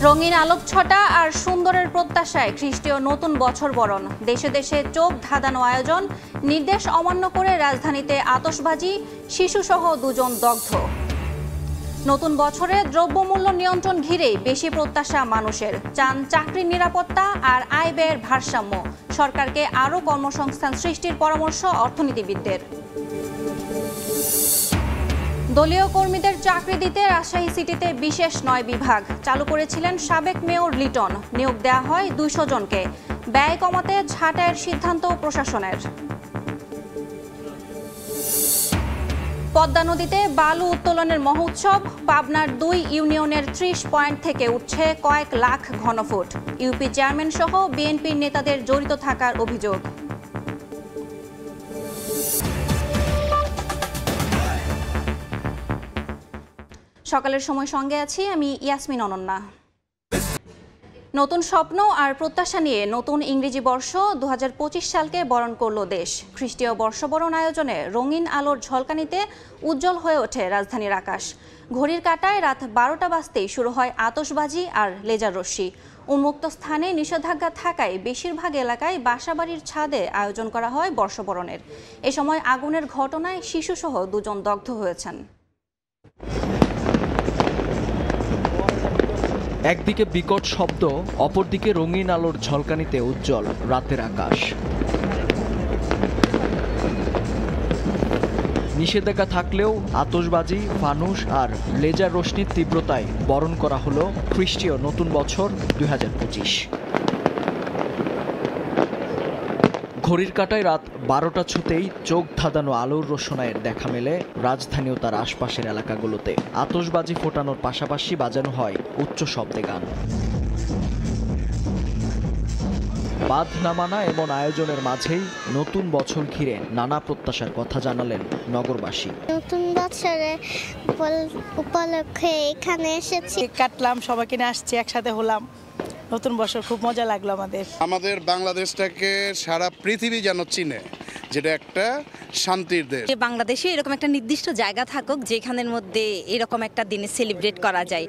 রঙিন আলোকছটা আর সুন্দরের প্রত্যাশায় খ্রিস্টীয় নতুন বছর বরণ। দেশে দেশে চোখ ধাঁধানো আয়োজন, নির্দেশ অমান্য করে রাজধানীতে আতশবাজি, শিশুসহ 2 জন দগ্ধ। নতুন বছরে দ্রব্যমূল্য নিয়ন্ত্রণ ঘিরেই বেশি প্রত্যাশা মানুষের। চান চাকরির নিরাপত্তা আর আয় ব্যয়ের ভারসাম্য। সরকারকে আরও কর্মসংস্থান সৃষ্টির পরামর্শ অর্থনীতিবিদদের। দলীয় কর্মীদের চাকরি দিতে রাজশাহী সিটিতে বিশেষ 9 বিভাগ চালু করেছিলেন সাবেক মেয়র লিটন। নিয়োগ দেওয়া হয় 200 জনকে। ব্যয় কমাতে ছাঁটাইয়ের সিদ্ধান্ত প্রশাসনের। পদ্মা নদীতে বালু উত্তোলনের মহোৎসব। পাবনার 2 ইউনিয়নের 30 পয়েন্ট থেকে উঠছে কয়েক লাখ ঘনফুট। ইউপি চেয়ারম্যান সহ বিএনপির নেতাদের জড়িত থাকার অভিযোগ। সকালের সময় সঙ্গে আছি আমি ইয়াসমিন অনন্যা। নতুন স্বপ্ন আর প্রত্যাশা নিয়ে নতুন ইংরেজি বর্ষ 2025 সালকে বরণ করল দেশ। খ্রিস্টীয় বর্ষবরণ আয়োজনে রঙিন আলোর ঝলকানিতে উজ্জ্বল হয়ে ওঠে রাজধানীর আকাশ। ঘড়ির কাঁটায় রাত 12টা বাজতেই শুরু হয় আতশবাজি আর লেজার রশ্মি। উন্মুক্ত স্থানে নিষেধাজ্ঞা থাকায় বেশিরভাগ এলাকায় বাসাবাড়ির ছাদে আয়োজন করা হয় বর্ষবরণের। এ সময় আগুনের ঘটনায় শিশুসহ 2 জন দগ্ধ হয়েছেন। একদিকে বিকট শব্দ, অপরদিকে রঙিন আলোর ঝলকানিতে উজ্জ্বল রাতের আকাশ। নিষেধাজ্ঞা থাকলেও আতশবাজি, ফানুস আর লেজার রশ্মির তীব্রতায় বরণ করা হলো খ্রিস্টীয় নতুন বছর 2025। ঘড়ির কাঁটায় রাত 12টা ছুতেই চোখ ধাঁধানো আলোর রোশনায়ের দেখা মেলে রাজধানী ও তার আশপাশের এলাকাগুলোতে। আতশবাজি ফোটানোর পাশাপাশি বাজানো হয় উচ্চ শব্দে গান। বাঁধ নামানা এমন আয়োজনের মাঝেই নতুন বছর ঘিরে নানা প্রত্যাশার কথা জানালেন নগরবাসী। নতুন বছরের উপলক্ষে এখানে এসেছি, কাটলাম, সবাইকে নিয়ে আসছি, একসাথে হলাম। নতুন বছর খুব মজা লাগলো আমাদের বাংলাদেশটাকে সারা পৃথিবী যেন চিনে, যেটা একটা শান্তির দেশ। বাংলাদেশে এরকম একটা নির্দিষ্ট জায়গা থাকুক যেখানের মধ্যে এরকম একটা দিনে সেলিব্রেট করা যায়।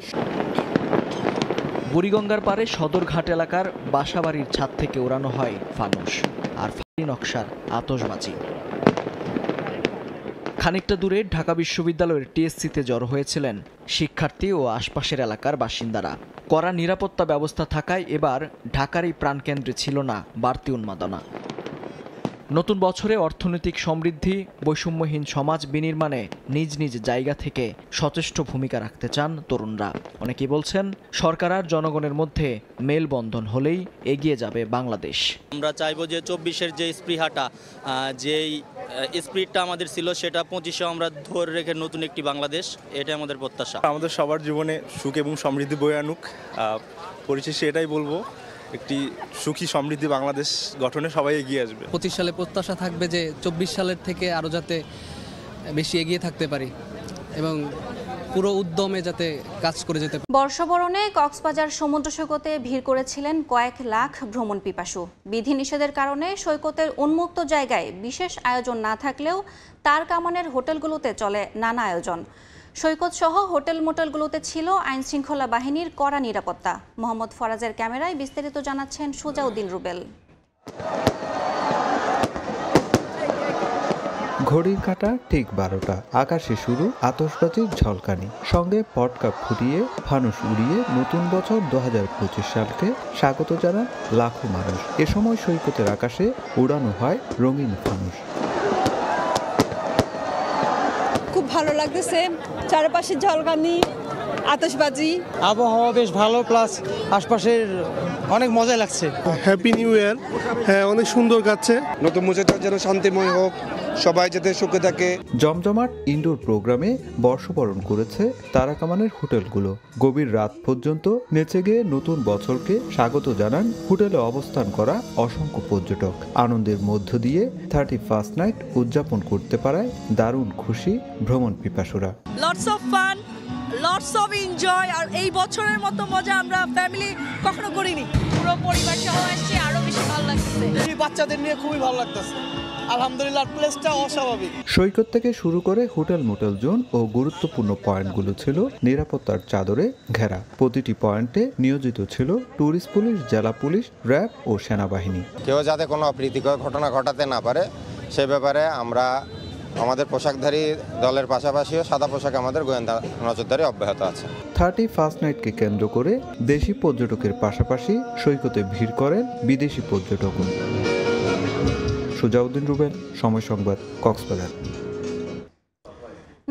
বুড়িগঙ্গার পারে সদরঘাট এলাকার বাসাবাড়ির ছাদ থেকে ওড়ানো হয় ফানুস আর ফাঁকি নকশার আতশবাজি। খানিকটা দূরে ঢাকা বিশ্ববিদ্যালয়ের টিএসসিতে জড়ো হয়েছিলেন শিক্ষার্থী ও আশপাশের এলাকার বাসিন্দারা। কড়া নিরাপত্তা ব্যবস্থা থাকায় এবার ঢাকার এই প্রাণকেন্দ্রে ছিল না বাড়তি উন্মাদনা। নতুন বছরে অর্থনৈতিক সমৃদ্ধি, বৈষম্যহীন সমাজ বিনির্মাণে নিজ নিজ জায়গা থেকে সচেষ্ট ভূমিকা রাখতে চান তরুণরা। অনেকেই বলছেন সরকার আর জনগণের মধ্যে মেলবন্ধন হলেই এগিয়ে যাবে বাংলাদেশ। আমরা চাইবো যে 24-এর যে স্পৃহাটা, যেই স্পিরিটটা আমাদের ছিল, সেটা 25-এ আমরা ধরে রেখে নতুন একটি বাংলাদেশ, এটা আমাদের প্রত্যাশা। আমাদের সবার জীবনে সুখ এবং সমৃদ্ধি বয়ে আনুক। পরিশেষে এটাই বলবো, একটি সুখী সমৃদ্ধি বাংলাদেশ গঠনে সবাই এগিয়ে আসবে। 25 সালে প্রত্যাশা থাকবে যে 24 সালের থেকে আরও যাতে বেশি এগিয়ে থাকতে পারি এবং পুরো উদ্যমে যাতে কাজ করে যেতে পারি। বর্ষবরণে কক্সবাজার সমুদ্র সৈকতে ভিড় করেছিলেন কয়েক লাখ ভ্রমণ পিপাসু। বিধিনিষেধের কারণে সৈকতের উন্মুক্ত জায়গায় বিশেষ আয়োজন না থাকলেও তার কামানের হোটেলগুলোতে চলে নানা আয়োজন। সৈকত সহ হোটেল মোটেলগুলোতে ছিল আইনশৃঙ্খলা বাহিনীর কড়া নিরাপত্তা। মোহাম্মদ ফরাজের ক্যামেরায় বিস্তারিত জানাচ্ছেন সুজাউদ্দিন রুবেল। ঘড়ির কাঁটা ঠিক 12টা, আকাশে শুরু আতশবাজির ঝলকানি, সঙ্গে পটকা ফুটিয়ে ফানুস উড়িয়ে নতুন বছর 2025 সালকে স্বাগত জানান লাখো মানুষ। এ সময় সৈকতের আকাশে উড়ানো হয় রঙিন ফানুস। খুব ভালো লাগতেছে, চারপাশে ঝলকানি, আতশবাজি, আবহাওয়া বেশ ভালো, প্লাস আশপাশের অনেক মজা লাগছে। Happy new year. হ্যাঁ, অনেক সুন্দর কাটছে। নতুন বছরটা যেন শান্তিময় হোক, সবাই যাতে সুখে থাকে। জমজমাট ইনডোর প্রোগ্রামে বর্ষবরণ করেছে তারা কামানের হোটেলগুলো। গভীর রাত পর্যন্ত নেচে গিয়ে নতুন বছরকে স্বাগত জানান হোটেলে অবস্থান করা অসংখ্য পর্যটক। আনন্দের মধ্য দিয়ে 31st নাইট উদযাপন করতে পারায় দারুণ খুশি ভ্রমণ পিপাসুরা। Lots of fun, lots of enjoy. আর এই বছরের মতো মজা আমরা ফ্যামিলি কখনো করিনি। পুরো পরিবার সহ আসছে, আরো বেশি ভালো লাগছে। বাচ্চাদের নিয়ে খুবই ভালো লাগতেছে। আলহামদুলিল্লাহ প্লেসটা অস্বাভাবিক। সৈকত থেকে শুরু করে হোটেল মোটেল জোন ও গুরুত্বপূর্ণ পয়েন্টগুলো ছিল নিরাপত্তার চাদরে ঘেরা। প্রতিটি পয়েন্টে নিয়োজিত ছিল ট্যুরিস্ট পুলিশ, জেলা পুলিশ, র্যাব ও সেনাবাহিনী। কেউ যাতে কোনো অপ্রীতিকর ঘটনা ঘটাতে না পারে সে ব্যাপারে আমরা আমাদের পোশাকধারী দলের পাশাপাশিও সাদা পোশাকে আমাদের গোয়েন্দা নজরদারি অব্যাহত আছে। 31st নাইটকে কেন্দ্র করে দেশি পর্যটকের পাশাপাশি সৈকতে ভিড় করেন বিদেশি পর্যটকও। সুজাউদ্দিন রুবেল, সময় সংবাদ, কক্সবাজার।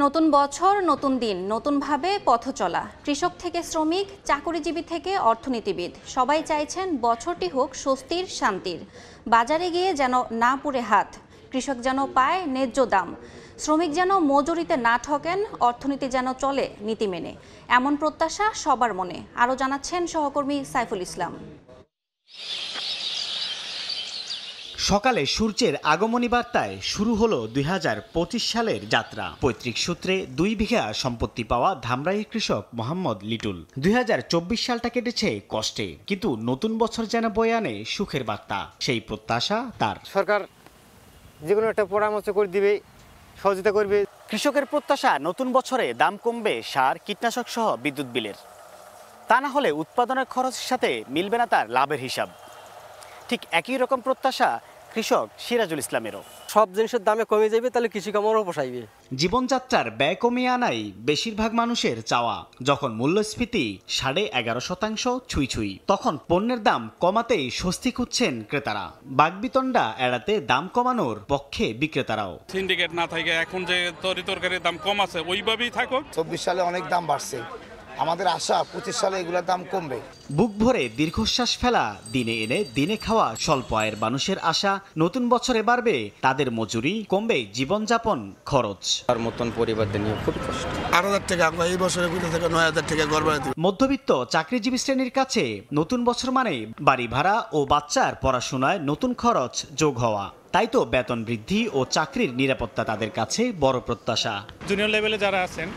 নতুন বছর, নতুন দিন, নতুনভাবে পথ চলা। কৃষক থেকে শ্রমিক, চাকুরিজীবী থেকে অর্থনীতিবিদ, সবাই চাইছেন বছরটি হোক স্বস্তির, শান্তির। বাজারে গিয়ে যেন না পুড়ে হাত, কৃষক যেন পায় ন্যায্য দাম, শ্রমিক যেন মজুরিতে না ঠকেন, অর্থনীতি যেন চলে নীতি মেনে। এমন প্রত্যাশা সবার মনে। আরও জানাচ্ছেন সহকর্মী সাইফুল ইসলাম। সকালে সূর্যের আগমনী বার্তায় শুরু হলো 2025 সালের যাত্রা। পৈতৃক সূত্রে 2 বিঘা সম্পত্তি পাওয়া ধামরাইয়ের কৃষক মোহাম্মদ লিটুল 2024 সালটা কেটেছে কষ্টে, কিন্তু নতুন বছর যেন বয়ে আনে সুখের বার্তা। সেই প্রত্যাশা তার। সরকার যে কোনো একটা পরামর্শ করে দিবে, সহযোগিতা করবে। কৃষকের প্রত্যাশা নতুন বছরে দাম কমবে সার, কীটনাশক সহ বিদ্যুৎ বিলের। তা না হলে উৎপাদনের খরচের সাথে মিলবে না তার লাভের হিসাব। ঠিক একই রকম প্রত্যাশা কৃষক সিরাজুল ইসলামেরও। সব জিনিসের দামে কমে যাবে, তাহলে কৃষি কামড়ও পোষাইবে। জীবনযাত্রার ব্যয় কমিয়ে আনাই বেশিরভাগ মানুষের চাওয়া। যখন মূল্যস্ফীতি 11.5% ছুঁই ছুঁই, তখন পণ্যের দাম কমাতেই স্বস্তি খুঁজছেন ক্রেতারা। বাগবিতণ্ডা এড়াতে দাম কমানোর পক্ষে বিক্রেতারাও। সিন্ডিকেট না থাকে, এখন যে তরকারির দাম কম আছে ওইভাবেই থাকুক। 24 সালে অনেক দাম বাড়ছে, আমাদের আশা 25 সালে এগুলোর দাম কমবে। বুক ভরে দীর্ঘশ্বাস ফেলা, দিনে এনে দিনে খাওয়া স্বল্প আয়ের মানুষের আশা নতুন বছরে বাড়বে তাদের মজুরি, কমবে জীবনযাপন খরচ। তার মতন পরিবারদের নিয়ে খুব কষ্ট। 8,000 টাকা এই বছরে 9,000 টাকা ঘর ভাড়া। মধ্যবিত্ত চাকরিজীবী শ্রেণীর কাছে নতুন বছর মানে বাড়ি ভাড়া ও বাচ্চার পড়াশোনায় নতুন খরচ যোগ হওয়া। তাই তো বেতন বৃদ্ধি ও চাকরির নিরাপত্তা তাদের কাছে বড় প্রত্যাশা। জুনিয়র লেভেলে যারা আছেন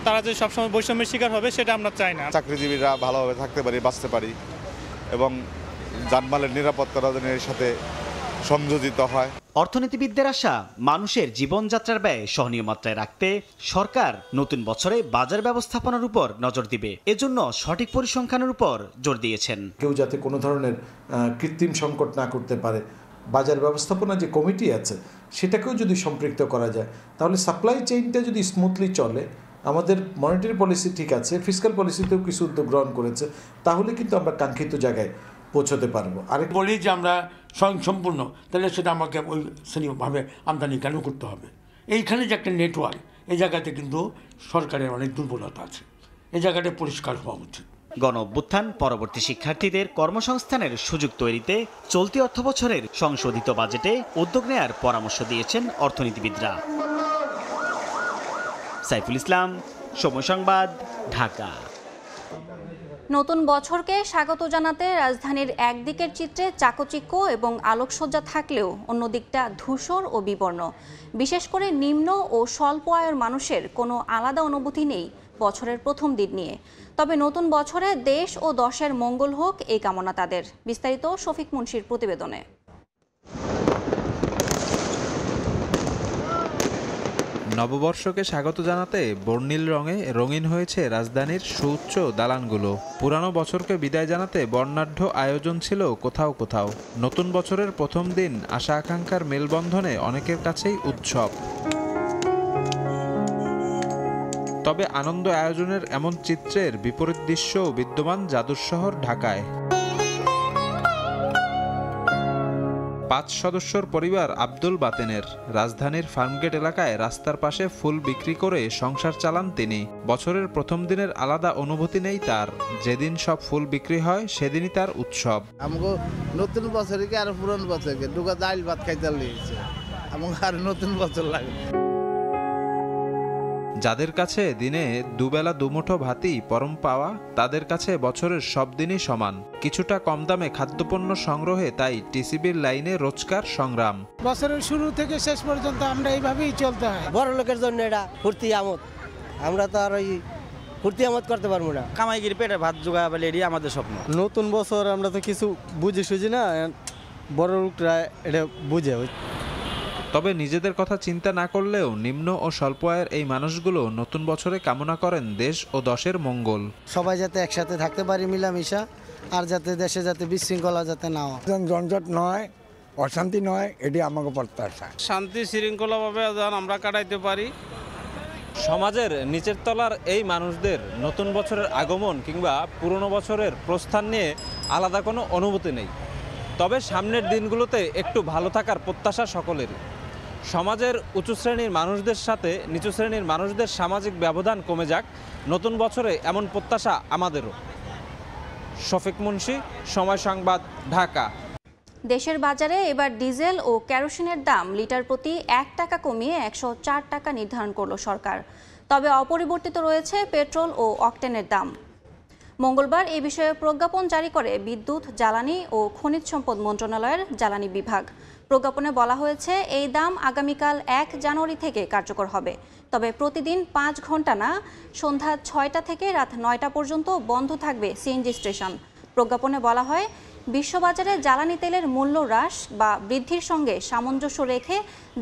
তারা যে সবসময় বৈষম্যের শিকার হবে সেটা আমরা চাই না। চাকরিজীবীরা ভালোভাবে থাকতে পারি, বাঁচতে পারি এবং জানমালের নিরাপত্তার সাথে সংযোজিত হয়। অর্থনীতিবিদদের আশা মানুষের জীবনযাত্রার ব্যয় সহনীয় মাত্রায় রাখতে সরকার নতুন বছরে বাজার ব্যবস্থাপনার উপর নজর দিবে। এজন্য সঠিক পরিসংখ্যানের উপর জোর দিয়েছেন। কেউ যাতে কোনো ধরনের কৃত্রিম সংকট না করতে পারে, বাজার ব্যবস্থাপনা যে কমিটি আছে সেটাকেও যদি সম্পৃক্ত করা যায়, তাহলে সাপ্লাই চেইনটা যদি স্মুথলি চলে, আমাদের মনিটারি পলিসি ঠিক আছে, ফিসক্যাল পলিসিতেও কিছু উদ্যোগ গ্রহণ করেছে, তাহলে কিন্তু আমরা কাঙ্ক্ষিত জায়গায় পৌঁছতে পারবো। আরেক বলি যে আমরা স্বয়ংসম্পূর্ণ, তাহলে সেটা আমাকে ওই শ্রেণীভাবে আমদানি কেন করতে হবে? এইখানে যে একটা নেটওয়ার্ক, এই জায়গাতে কিন্তু সরকারের অনেক দুর্বলতা আছে, এই জায়গাটা পরিষ্কার হওয়া উচিত। গণ অভ্যুত্থান পরবর্তী শিক্ষার্থীদের কর্মসংস্থানের সুযোগ তৈরিতে চলতি অর্থবছরের সংশোধিত বাজেটে উদ্যোগ নেয়ার পরামর্শ দিয়েছেন অর্থনীতিবিদরা। সাইফুল ইসলাম, সময় সংবাদ, ঢাকা। নতুন বছরকে স্বাগত জানাতে রাজধানীর একদিকের চিত্রে চাকচিক্য এবং আলোকসজ্জা থাকলেও অন্য দিকটা ধূসর ও বিবর্ণ। বিশেষ করে নিম্ন ও স্বল্প আয়ের মানুষের কোনো আলাদা অনুভূতি নেই বছরের প্রথম দিন নিয়ে। তবে নতুন বছরে দেশ ও দশের মঙ্গল হোক এই কামনা তাদের। বিস্তারিত শফিক মুন্সির প্রতিবেদনে। নববর্ষকে স্বাগত জানাতে বর্ণিল রঙে রঙিন হয়েছে রাজধানীর সুউচ্চ দালানগুলো। পুরানো বছরকে বিদায় জানাতে বর্ণাঢ্য আয়োজন ছিল কোথাও কোথাও। নতুন বছরের প্রথম দিন আশা আকাঙ্ক্ষার মেলবন্ধনে অনেকের কাছেই উৎসব। তবে আনন্দ আয়োজনের এমন চিত্রের বিপরীত দৃশ্যও বিদ্যমান জাদুর শহর ঢাকায়। 5 সদস্যর পরিবার আব্দুল বাতেনের রাজধানীর ফার্মগেট এলাকায় রাস্তার পাশে ফুল বিক্রি করে সংসার চালান তিনি। বছরের প্রথম দিনের আলাদা অনুভূতি নেই তার। যেদিন সব ফুল বিক্রি হয় সেদিনই তার উৎসব। আমাকে নতুন বছরকে আর পুরনো বছরকে দুটো ডাল ভাত খাইতে লেগেছে, আমাকে আর নতুন বছর লাগে। যাদের কাছে দিনে দুবেলা দুমুঠো ভাতই পরম পাওয়া, তাদের কাছে বছরের সব দিনই সমান। কিছুটা কম দামে খাদ্যপণ্য সংগ্রহে তাই টিসিবির লাইনে রোজকার সংগ্রাম। বছরের শুরু থেকে শেষ পর্যন্ত আমরা এইভাবেই চলতে হয়। বড় লোকের জন্য এটা ফুর্তি আমোদ, আমরা তো আর ওই ফুর্তি আমোদ করতে পারবো না। কামাইগির পেটে ভাত জোগাড় বলে এটি আমাদের স্বপ্ন। নতুন বছর আমরা তো কিছু বুঝি সুঝি না, বড় লোকরা এটা বুঝে। তবে নিজেদের কথা চিন্তা না করলেও নিম্ন ও স্বল্প আয়ের এই মানুষগুলো নতুন বছরে কামনা করেন দেশ ও দশের মঙ্গল। সবাই যাতে একসাথে থাকতে পারি মিলামিশা, আর যাতে দেশে যাতে বিশৃঙ্খলা যাতে না হয়, ঝঞ্ঝট নয়, অশান্তি নয়, এটি আমাকে প্রত্যাশা। শান্তি শৃঙ্খলাভাবে যেন আমরা কাটাইতে পারি। সমাজের নিচের তলার এই মানুষদের নতুন বছরের আগমন কিংবা পুরনো বছরের প্রস্থান নিয়ে আলাদা কোনো অনুভূতি নেই। তবে সামনের দিনগুলোতে একটু ভালো থাকার প্রত্যাশা সকলেরই। সমাজের উঁচু শ্রেণীর মানুষদের সাথে নিচু শ্রেণীর মানুষদের সামাজিক ব্যবধান কমে যাক, নতুন বছরে এমন প্রত্যাশা আমাদেরও। শফিক মুন্সি, সময় সংবাদ, ঢাকা। দেশের বাজারে এবার ডিজেল ও কেরোসিনের দাম লিটার প্রতি 1 টাকা কমিয়ে 104 টাকা নির্ধারণ করল সরকার। তবে অপরিবর্তিত রয়েছে পেট্রোল ও অকটেনের দাম। মঙ্গলবার এই বিষয়ে প্রজ্ঞাপন জারি করে বিদ্যুৎ, জ্বালানি ও খনিজ সম্পদ মন্ত্রণালয়ের জ্বালানি বিভাগ। প্রজ্ঞাপনে বলা হয়েছে এই দাম আগামীকাল 1 জানুয়ারি থেকে কার্যকর হবে। তবে প্রতিদিন 5 ঘন্টা না, সন্ধ্যা 6টা থেকে রাত 9টা পর্যন্ত বন্ধ থাকবে সিএনজি স্টেশন। প্রজ্ঞাপনে বলা হয়, বিশ্ববাজারে জ্বালানি তেলের মূল্য হ্রাস বা বৃদ্ধির সঙ্গে সামঞ্জস্য রেখে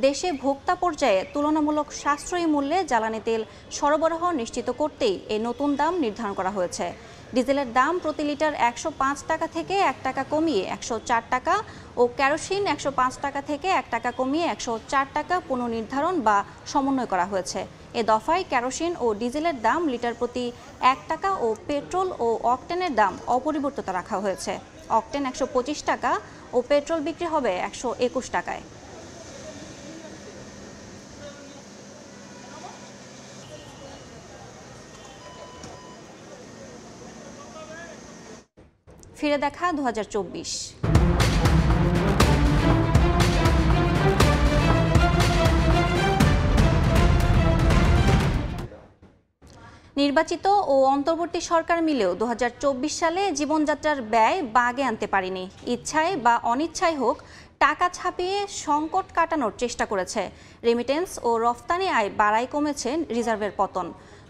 দেশে ভোক্তা পর্যায়ে তুলনামূলক সাশ্রয়ী মূল্যে জ্বালানি তেল সরবরাহ নিশ্চিত করতেই এই নতুন দাম নির্ধারণ করা হয়েছে। ডিজেলের দাম প্রতি লিটার 105 টাকা থেকে 1 টাকা কমিয়ে 104 টাকা ও কেরোসিন 105 টাকা থেকে 1 টাকা কমিয়ে 104 টাকা পুনর্নির্ধারণ বা সমন্বয় করা হয়েছে। এ দফায় কেরোসিন ও ডিজেলের দাম লিটার প্রতি 1 টাকা ও পেট্রোল ও অকটেনের দাম অপরিবর্তিত রাখা হয়েছে। অকটেন 125 টাকা ও পেট্রোল বিক্রি হবে 121 টাকায়। ফিরে দেখা 2024। নির্বাচিত ও অন্তর্বর্তী সরকার মিলেও 2024 সালে জীবনযাত্রার ব্যয় বাগে আনতে পারেনি। ইচ্ছায় বা অনিচ্ছায় হোক, টাকা ছাপিয়ে সংকট কাটানোর চেষ্টা করেছে। রেমিটেন্স ও রফতানি আয় বাড়ায় কমেছে রিজার্ভের পতন।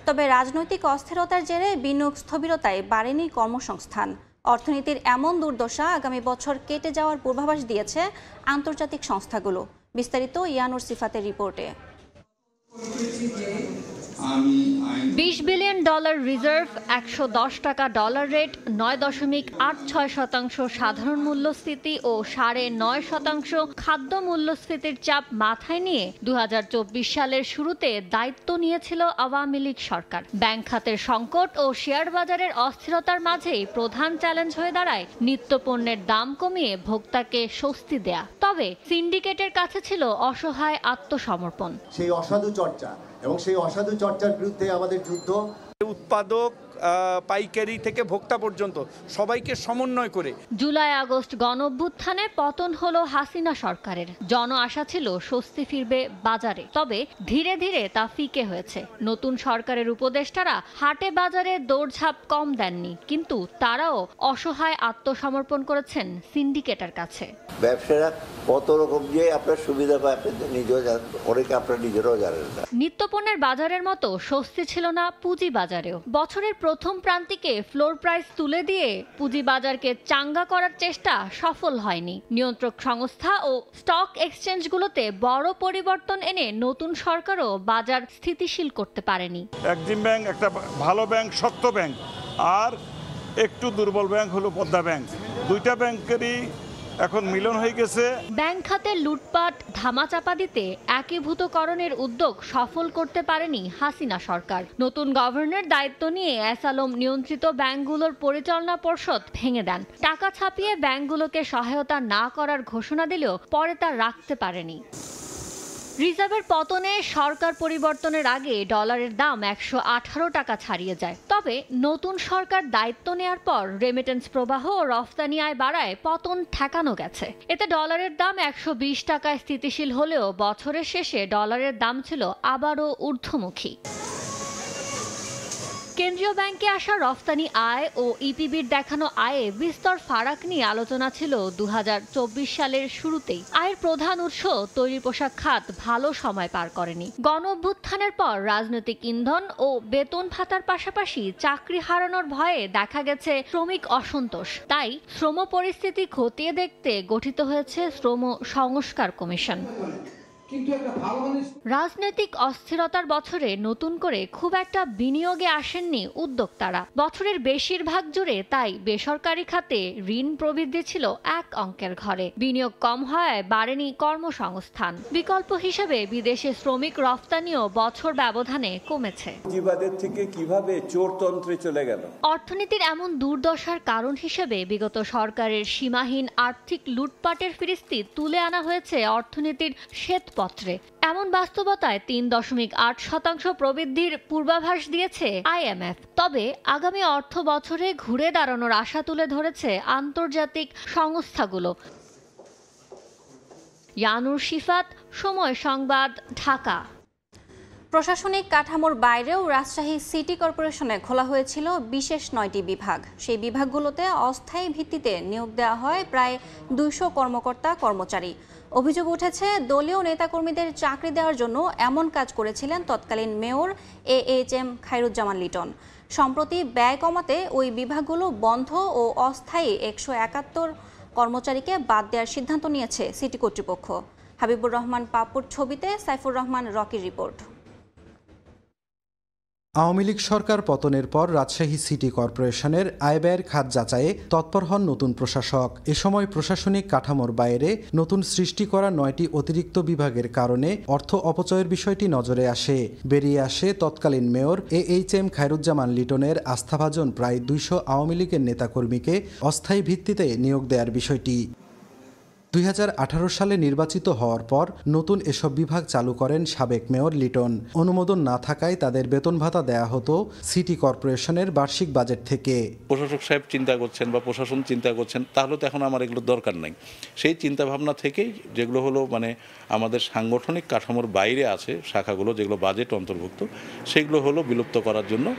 তবে রাজনৈতিক অস্থিরতার জেরে বিনিয়োগ স্থবিরতায় বাড়েনি কর্মসংস্থান। অর্থনীতির এমন দুর্দশা আগামী বছর কেটে যাওয়ার পূর্বাভাস দিয়েছে আন্তর্জাতিক সংস্থাগুলো। বিস্তারিত ইয়ানুর সিফাতের রিপোর্টে। $20 বিলিয়ন রিজার্ভ, 110 টাকা ডলার রেট, 9.86% সাধারণ মূল্যস্ফীতি ও 9.5% খাদ্য মূল্যস্ফীতির চাপ মাথায় নিয়ে 2024 সালের শুরুতে দায়িত্ব নিয়েছিল আওয়ামী লীগ সরকার। ব্যাংক খাতের সংকট ও শেয়ার বাজারের অস্থিরতার মাঝেই প্রধান চ্যালেঞ্জ হয়ে দাঁড়ায় নিত্যপণ্যের দাম কমিয়ে ভোক্তাকে স্বস্তি দেয়া। তবে সিন্ডিকেটের কাছে ছিল অসহায় আত্মসমর্পণ। সেই অসাধু চর্চা এবং সেই অসাধু চর্চার বিরুদ্ধে আমাদের যুদ্ধ। উৎপাদক, পাইকারি থেকে ভোক্তা পর্যন্ত সবাইকে সমন্বয় করে জুলাই আগস্ট গণঅভ্যুত্থানে পতন হলো হাসিনা সরকারের। জন আশা ছিল স্বস্তি ফিরবে বাজারে, তবে ধীরে ধীরে তা ফিকে হয়েছে। নতুন সরকারের উপদেষ্টারা হাটে বাজারে দৌড়ঝাঁপ কম দেননি, কিন্তু তারাও অসহায় আত্মসমর্পণ করেছেন সিন্ডিকেটের কাছে। ব্যবসারা কত রকম যে আপনার সুবিধা পায় আপনি নিজেও জানেন, অনেকে আপনার নিজেরাও জানেন না। নিত্যপণ্যের বাজারের মতো স্বস্তি ছিল না পুঁজি বাজারেও। বছরের প্রথম প্রান্তিকে ফ্লোর প্রাইস তুলে দিয়ে পুঁজি বাজারকে চাঙ্গা করার চেষ্টা সফল হয়নি। নিয়ন্ত্রক সংস্থা ও স্টক এক্সচেঞ্জগুলোতে বড় পরিবর্তন এনে নতুন সরকারও বাজার স্থিতিশীল করতে পারেনি। এক্সিম ব্যাংক একটা ভালো ব্যাংক, শক্ত ব্যাংক, আর একটু দুর্বল ব্যাংক হলো পদ্মা ব্যাংক। দুইটা ব্যাংকেরই এখন মিলন হয়ে গেছে। ব্যাংক খাতে লুটপাট ধামাচাপা দিতে একীভূতকরণের উদ্যোগ সফল করতে পারেনি হাসিনা সরকার। নতুন গভর্নর দায়িত্ব নিয়ে এস আলম নিয়ন্ত্রিত ব্যাংকগুলোর পরিচালনা পর্ষদ ভেঙে দেন। টাকা ছাপিয়ে ব্যাংকগুলোকে সহায়তা না করার ঘোষণা দিলেও পরে তা রাখতে পারেনি। রিজার্ভের পতনে সরকার পরিবর্তনের আগে ডলারের দাম 118 টাকা ছাড়িয়ে যায়। তবে নতুন সরকার দায়িত্ব নেয়ার পর রেমিটেন্স প্রবাহ ও রফতানি আয় বাড়ায় পতন ঠেকানো গেছে। এতে ডলারের দাম 120 টাকায় স্থিতিশীল হলেও বছরের শেষে ডলারের দাম ছিল আবারও ঊর্ধ্বমুখী। কেন্দ্রীয় ব্যাংকে আসা রফতানি আয় ও ইপিবির দেখানো আয়ে বিস্তর ফারাক নিয়ে আলোচনা ছিল 2024 সালের শুরুতেই। আয়ের প্রধান উৎস তৈরি পোশাক খাত ভালো সময় পার করেনি। গণঅভ্যুত্থানের পর রাজনৈতিক ইন্ধন ও বেতন ভাতার পাশাপাশি চাকরি হারানোর ভয়ে দেখা গেছে শ্রমিক অসন্তোষ। তাই শ্রম পরিস্থিতি খতিয়ে দেখতে গঠিত হয়েছে শ্রম সংস্কার কমিশন। রাজনৈতিক অস্থিরতার বছরে নতুন করে খুব একটা বিনিয়োগে আসেননি উদ্যোক্তারা। বছরের বেশিরভাগ জুড়ে তাই বেসরকারি খাতে ঋণ প্রবৃদ্ধি ছিল এক অঙ্কের ঘরে। বিনিয়োগ কম হওয়ায় বাড়েনি কর্মসংস্থান। বিকল্প হিসেবে বিদেশে শ্রমিক রফতানিও বছর ব্যবধানে কমেছে। পুঁজিবাদের থেকে কিভাবে চোরতন্ত্রে চলে গেল। অর্থনীতির এমন দুর্দশার কারণ হিসেবে বিগত সরকারের সীমাহীন আর্থিক লুটপাটের ফিরিস্তি তুলে আনা হয়েছে অর্থনীতির শ্বেতপত্রে। এমন বাস্তবতায় ৩.৮% প্রবৃদ্ধির পূর্বাভাস দিয়েছে IMF। তবে আগামী অর্থ বছরে ঘুরে দাঁড়ানোর আশা তুলে ধরেছে আন্তর্জাতিক সংস্থাগুলো। ইয়ানুর শিফাত, সময় সংবাদ, ঢাকা। প্রশাসনিক কাঠামোর বাইরেও রাজশাহী সিটি কর্পোরেশনে খোলা হয়েছিল বিশেষ ৯টি বিভাগ। সেই বিভাগগুলোতে অস্থায়ী ভিত্তিতে নিয়োগ দেওয়া হয় প্রায় ২০০ কর্মকর্তা কর্মচারী। অভিযোগ উঠেছে দলীয় নেতাকর্মীদের চাকরি দেওয়ার জন্য এমন কাজ করেছিলেন তৎকালীন মেয়র AHM খায়রুজ্জামান লিটন। সম্প্রতি ব্যয় কমাতে ওই বিভাগগুলো বন্ধ ও অস্থায়ী ১৭১ কর্মচারীকে বাদ দেওয়ার সিদ্ধান্ত নিয়েছে সিটি কর্তৃপক্ষ। হাবিবুর রহমান পাপুর ছবিতে সাইফুর রহমান রকির রিপোর্ট। আওয়ামী লীগ সরকার পতনের পর রাজশাহী সিটি কর্পোরেশনের আয় ব্যয়ের খাত যাচাইয়ে তৎপর হন নতুন প্রশাসক। এ সময় প্রশাসনিক কাঠামোর বাইরে নতুন সৃষ্টি করা ৯টি অতিরিক্ত বিভাগের কারণে অর্থ অপচয়ের বিষয়টি নজরে আসে। বেরিয়ে আসে তৎকালীন মেয়র AHM খায়রুজ্জামান লিটনের আস্থাভাজন প্রায় ২০০ আওয়ামী লীগের নেতাকর্মীকে অস্থায়ী ভিত্তিতে নিয়োগ দেওয়ার বিষয়টি। ২০১৮ সালে নির্বাচিত হওয়ার পর নতুন এসব বিভাগ চালু করেন সাবেক মেয়র লিটন। অনুমোদন না থাকায় তাদের বেতন ভাতা দেয়া হতো সিটি কর্পোরেশনের বার্ষিক বাজেট থেকে। প্রশাসক সাহেব চিন্তা করছেন বা প্রশাসন চিন্তা করছেন, তাহলে তো এখন আমার এগুলো দরকার নাই। সেই চিন্তা ভাবনা থেকেই যেগুলো হলো আমাদের সাংগঠনিক কাঠামোর বাইরে আছে শাখাগুলো, যেগুলো বাজেট অন্তর্ভুক্ত, সেগুলো হলো বিলুপ্ত করার জন্য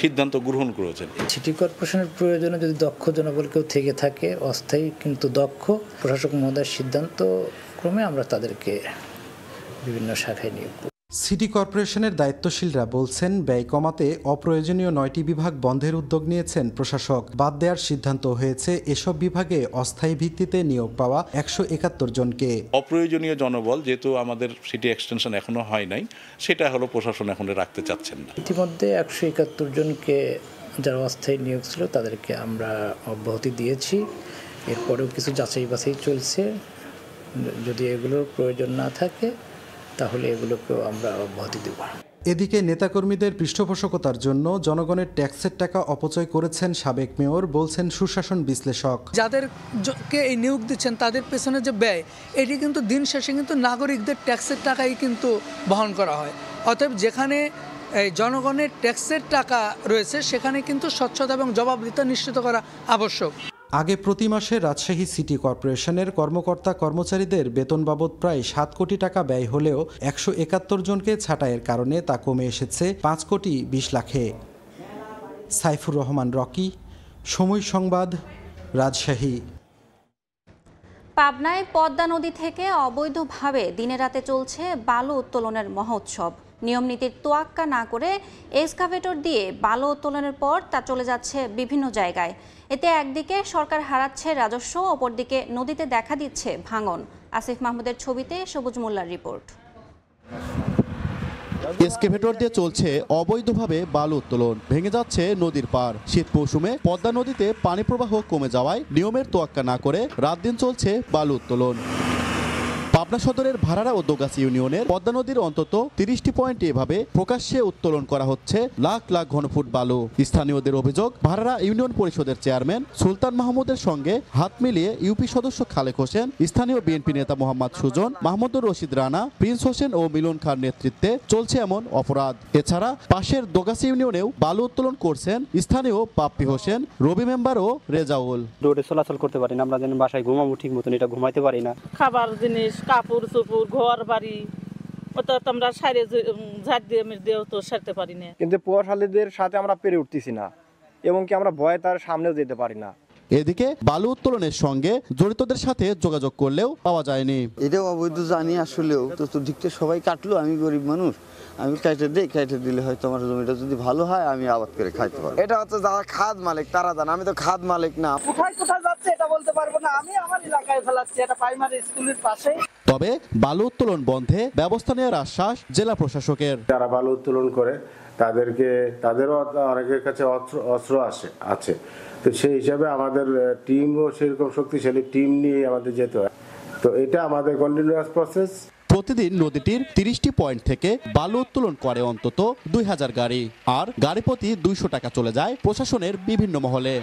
সিদ্ধান্ত গ্রহণ করেছেন। সিটি কর্পোরেশনের প্রয়োজনে যদি দক্ষ জনবল কেউ থেকে থাকে, অস্থায়ী কিন্তু দক্ষ, প্রশাসক মহোদয়ের সিদ্ধান্ত ক্রমে আমরা তাদেরকে বিভিন্ন শাখায় নিয়োগ করব। সিটি কর্পোরেশনের দায়িত্বশীলরা বলছেন, ব্যয় কমাতে অপ্রয়োজনীয় ৯টি বিভাগ বন্ধের উদ্যোগ নিয়েছেন প্রশাসক। বাদ দেওয়ার সিদ্ধান্ত হয়েছে এসব বিভাগে অস্থায়ী ভিত্তিতে নিয়োগ পাওয়া ১৭১ জনকে। অপ্রয়োজনীয় জনবল যেহেতু আমাদের সিটি এক্সটেনশন এখনো হয় নাই, সেটা হলো প্রশাসন এখন রাখতে চাচ্ছেন না। ইতিমধ্যে ১৭১ জনকে যারা অস্থায়ী নিয়োগ ছিল তাদেরকে আমরা অব্যাহতি দিয়েছি। এরপরেও কিছু যাচাই বাছাই চলছে। যদি এগুলোর প্রয়োজন না থাকে তাহলে এগুলোকেও আমরা অব্যাহতি দেব। এদিকে নেতাকর্মীদের পৃষ্ঠপোষকতার জন্য জনগণের ট্যাক্সের টাকা অপচয় করেছেন সাবেক মেয়র, বলছেন সুশাসন বিশ্লেষক। যাদেরকে এই নিয়োগ দিচ্ছেন তাদের পেছনে যে ব্যয়, এটি কিন্তু দিন শেষে কিন্তু নাগরিকদের ট্যাক্সের টাকাই কিন্তু বহন করা হয়। অতএব যেখানে এই জনগণের ট্যাক্সের টাকা রয়েছে সেখানে কিন্তু স্বচ্ছতা এবং জবাবদিহিতা নিশ্চিত করা আবশ্যক। আগে প্রতি মাসে রাজশাহী সিটি কর্পোরেশনের কর্মকর্তা কর্মচারীদের বেতন বাবদ প্রায় ৭ কোটি টাকা ব্যয় হলেও ১৭১ জনকে ছাঁটাইয়ের কারণে তা কমে এসেছে ৫ কোটি ২০ লাখে। সাইফুর রহমান রকি, সময় সংবাদ, রাজশাহী। পাবনায় পদ্মা নদী থেকে অবৈধভাবে দিনে রাতে চলছে বালু উত্তোলনের মহোৎসব। নিয়মনীতির তোয়াক্কা না করে এক্সকাভেটর দিয়ে বালু উত্তোলনের পর তা চলে যাচ্ছে বিভিন্ন জায়গায়। এতে একদিকে সরকার হারাচ্ছে রাজস্ব, অপরদিকে নদীতে দেখা দিচ্ছে ভাঙন। আসিফ মাহমুদের ছবিতে সবুজ মোল্লার রিপোর্ট। এক্সকাভেটর দিয়ে চলছে অবৈধভাবে বালু উত্তোলন, ভেঙে যাচ্ছে নদীর পার। শীত মৌসুমে পদ্মা নদীতে পানি প্রবাহ কমে যাওয়ায় নিয়মের তোয়াক্কা না করে রাত দিন চলছে বালু উত্তোলন। পাবনা সদরের ভাড়ারা ও দোগাছি ইউনিয়নের পদ্মা নদীর অন্তত ৩০টি পয়েন্টে এভাবে প্রকাশ্যে উত্তোলন করা হচ্ছে লাখ লাখ ঘনফুট বালু। স্থানীয়দের অভিযোগ, ভাড়ারা ইউনিয়ন পরিষদের চেয়ারম্যান সুলতান মাহমুদের সঙ্গে হাত মিলিয়ে ইউপি সদস্য খালেক হোসেন, স্থানীয় বিএনপি নেতা মোহাম্মদ সুজন, মাহমুদুর রশিদ রানা, প্রিন্স হোসেন ও মিলন খান নেতৃত্বে চলছে এমন অপরাধ। এছাড়া পাশের দোগাছি ইউনিয়নেও বালু উত্তোলন করছেন স্থানীয় পাপ্পি হোসেন, রবি মেম্বার ও রেজাউল। রোডে চলাচল করতে পারি না, আমরা যেন বাসায় ঘুমাবো ঠিক মতন, এটা ঘুমাইতে পারি না। খাবার জিনিস, কাপড় চোপড়, ঘর বাড়ি, ওটা তো আমরা সারে ঝাড় দিয়ে দিয়েও তো সারতে পারি না। কিন্তু প্রশালীদের সাথে আমরা পেরে উঠতেছি না এবং কি আমরা ভয়ে তার সামনেও যেতে পারি না। এদিকে বালু উত্তোলনের সঙ্গে জড়িতদের সাথে যোগাযোগ করলেও পাওয়া যায়নি। এটা অবৈধ জানি, আসলেও তো দিকটা সবাই কাটলো, আমি গরিব মানুষ, আমি কেটে দিই, কেটে দিলে হয়তো আমার জমিটা যদি ভালো হয় আমি আবাদ করে খাইতে পারবো। এটা হচ্ছে যারা খাদ মালিক তারা জানে, আমি তো খাদ মালিক না। কোথায় কোথায় যাচ্ছে এটা বলতে পারবো না, আমি আমার এলাকায় ফেলাচ্ছি, এটা প্রাইমারি স্কুলের পাশে। তবে বালু উত্তোলন বন্ধে ব্যবস্থা নেওয়ার আশ্বাস জেলা প্রশাসকের। যারা বালু উত্তোলন করে তাদেরও অনেকের কাছে অস্ত্র আছে, তো সেই হিসাবে আমাদের টিমও সেরকম শক্তিশালী টিম নিয়ে আমাদের যেতে হয়। তো এটা আমাদের কন্টিনিউয়াস প্রসেস। প্রতিদিন নদীটির 30টি পয়েন্ট থেকে বালু উত্তোলন করে অন্তত 2000 গাড়ি, আর গাড়ি প্রতি 200 টাকা চলে যায় প্রশাসনের বিভিন্ন মহলে।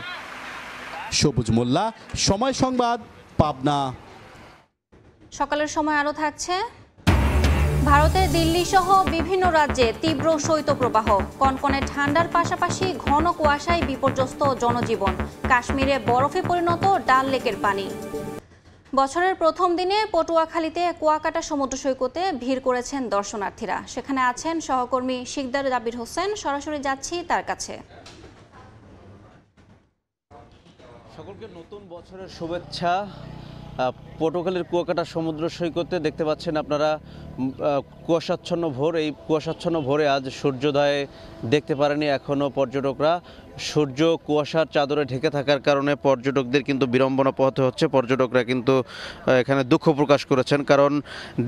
সবুজ মোল্লা, সময় সংবাদ, পাবনা। সকালের সময় আরও থাকছে, ভারতের দিল্লি সহ বিভিন্ন রাজ্যে তীব্র শৈত্যপ্রবাহ, কনকনে ঠান্ডার পাশাপাশি ঘন কুয়াশায় বিপর্যস্ত জনজীবন, কাশ্মীরে বরফে পরিণত ডাল লেকের পানি। বছরের প্রথম দিনে পটুয়াখালীতে কুয়াকাটা সমুদ্র সৈকতে ভিড় করেছেন দর্শনার্থীরা। সেখানে আছেন সহকর্মী শিকদার জাবির হোসেন, সরাসরি যাচ্ছি তার কাছে। সকলকে নতুন বছরের শুভেচ্ছা। পটুয়াখালীর কুয়াকাটা সমুদ্র সৈকতে দেখতে পাচ্ছেন আপনারা কুয়াশাচ্ছন্ন ভোর। এই কুয়াশাচ্ছন্ন ভোরে আজ সূর্যোদয় দেখতে পারেনি এখনও পর্যটকরা। সূর্য কুয়াশার চাদরে ঢেকে থাকার কারণে পর্যটকদের কিন্তু বিড়ম্বনা পোহাতে হচ্ছে। পর্যটকরা কিন্তু এখানে দুঃখ প্রকাশ করেছেন, কারণ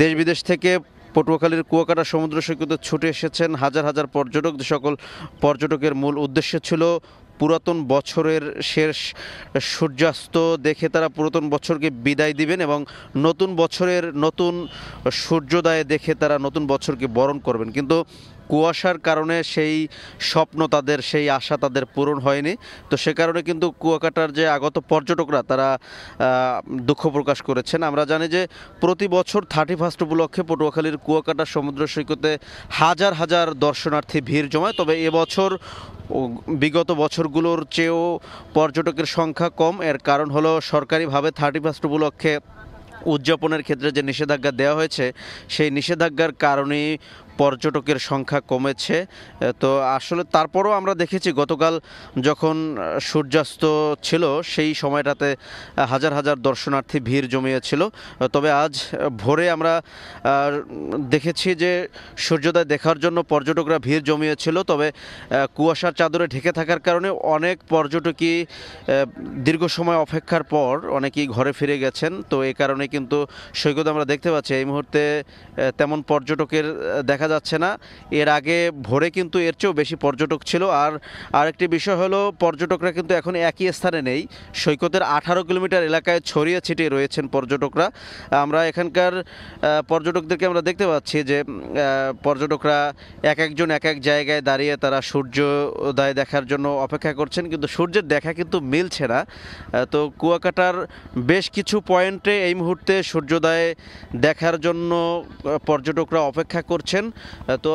দেশ বিদেশ থেকে পটুয়াখালীর কুয়াকাটা সমুদ্র সৈকতে ছুটে এসেছেন হাজার হাজার পর্যটক। যে সকল পর্যটকের মূল উদ্দেশ্য ছিল পুরাতন বছরের শেষ সূর্যাস্ত দেখে তারা পুরাতন বছরকে বিদায় দিবেন এবং নতুন বছরের নতুন সূর্যোদয় দেখে তারা নতুন বছরকে বরণ করবেন। কিন্তু কুয়াশার কারণে সেই স্বপ্ন তাদের, সেই আশা তাদের পূরণ হয়নি। তো সে কারণে কিন্তু কুয়াকাটার যে আগত পর্যটকরা তারা দুঃখ প্রকাশ করেছেন। আমরা জানি যে প্রতি বছর 31 উপলক্ষে পটুয়াখালীর কুয়াকাটা সমুদ্র সৈকতে হাজার হাজার দর্শনার্থী ভিড় জমায়। তবে এবছর বিগত বছরগুলোর চেয়েও পর্যটকের সংখ্যা কম। এর কারণ হলো সরকারিভাবে 31 উপলক্ষে উদযাপনের ক্ষেত্রে যে নিষেধাজ্ঞা দেওয়া হয়েছে, সেই নিষেধাজ্ঞার কারণেই পর্যটকের সংখ্যা কমেছে। তো আসলে তারপরও আমরা দেখেছি গতকাল যখন সূর্যাস্ত ছিল সেই সময়টাতে হাজার হাজার দর্শনার্থী ভিড় জমিয়েছিল। তবে আজ ভোরে আমরা দেখেছি যে সূর্যোদয় দেখার জন্য পর্যটকরা ভিড় জমিয়েছিল। তবে কুয়াশার চাদরে ঢেকে থাকার কারণে অনেক পর্যটকই দীর্ঘ সময় অপেক্ষার পর অনেকেই ঘরে ফিরে গেছেন। তো এই কারণে কিন্তু সৈকতে আমরা দেখতে পাচ্ছি এই মুহূর্তে তেমন পর্যটকের দেখা যাচ্ছে না। এর আগে ভোরে কিন্তু এর চেয়েও বেশি পর্যটক ছিল। আর আরেকটি বিষয় হলো পর্যটকরা কিন্তু এখন একই স্থানে নেই, সৈকতের 18 কিলোমিটার এলাকায় ছড়িয়ে ছিটিয়ে রয়েছেন পর্যটকরা। আমরা এখানকার পর্যটকদেরকে আমরা দেখতে পাচ্ছি যে পর্যটকরা এক একজন এক এক জায়গায় দাঁড়িয়ে তারা সূর্যোদয় দেখার জন্য অপেক্ষা করছেন, কিন্তু সূর্যের দেখা কিন্তু মিলছে না। তো কুয়াকাটার বেশ কিছু পয়েন্টে এই মুহূর্তে সূর্যোদয় দেখার জন্য পর্যটকরা অপেক্ষা করছেন। তো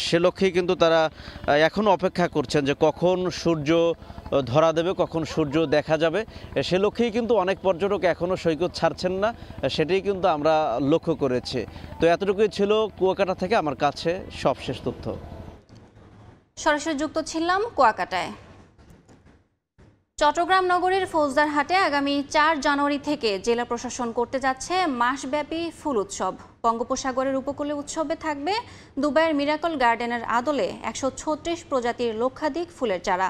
সে লক্ষ্যেই কিন্তু তারা এখনও অপেক্ষা করছেন যে কখন সূর্য ধরা দেবে, কখন সূর্য দেখা যাবে। সে লক্ষ্যেই কিন্তু অনেক পর্যটক এখনও সৈকত ছাড়ছেন না, সেটাই কিন্তু আমরা লক্ষ্য করেছি। তো এতটুকুই ছিল কুয়াকাটা থেকে আমার কাছে সবশেষ তথ্য। সরাসরি যুক্ত ছিলাম কুয়াকাটায়। চট্টগ্রাম নগরীর ফৌজদারহাটে আগামী 4 জানুয়ারি থেকে জেলা প্রশাসন করতে যাচ্ছে মাসব্যাপী ফুল উৎসব। বঙ্গোপসাগরের উপকূলে উৎসবে থাকবে দুবাইয়ের মিরাকল গার্ডেনের আদলে 136 প্রজাতির লক্ষাধিক ফুলের চারা।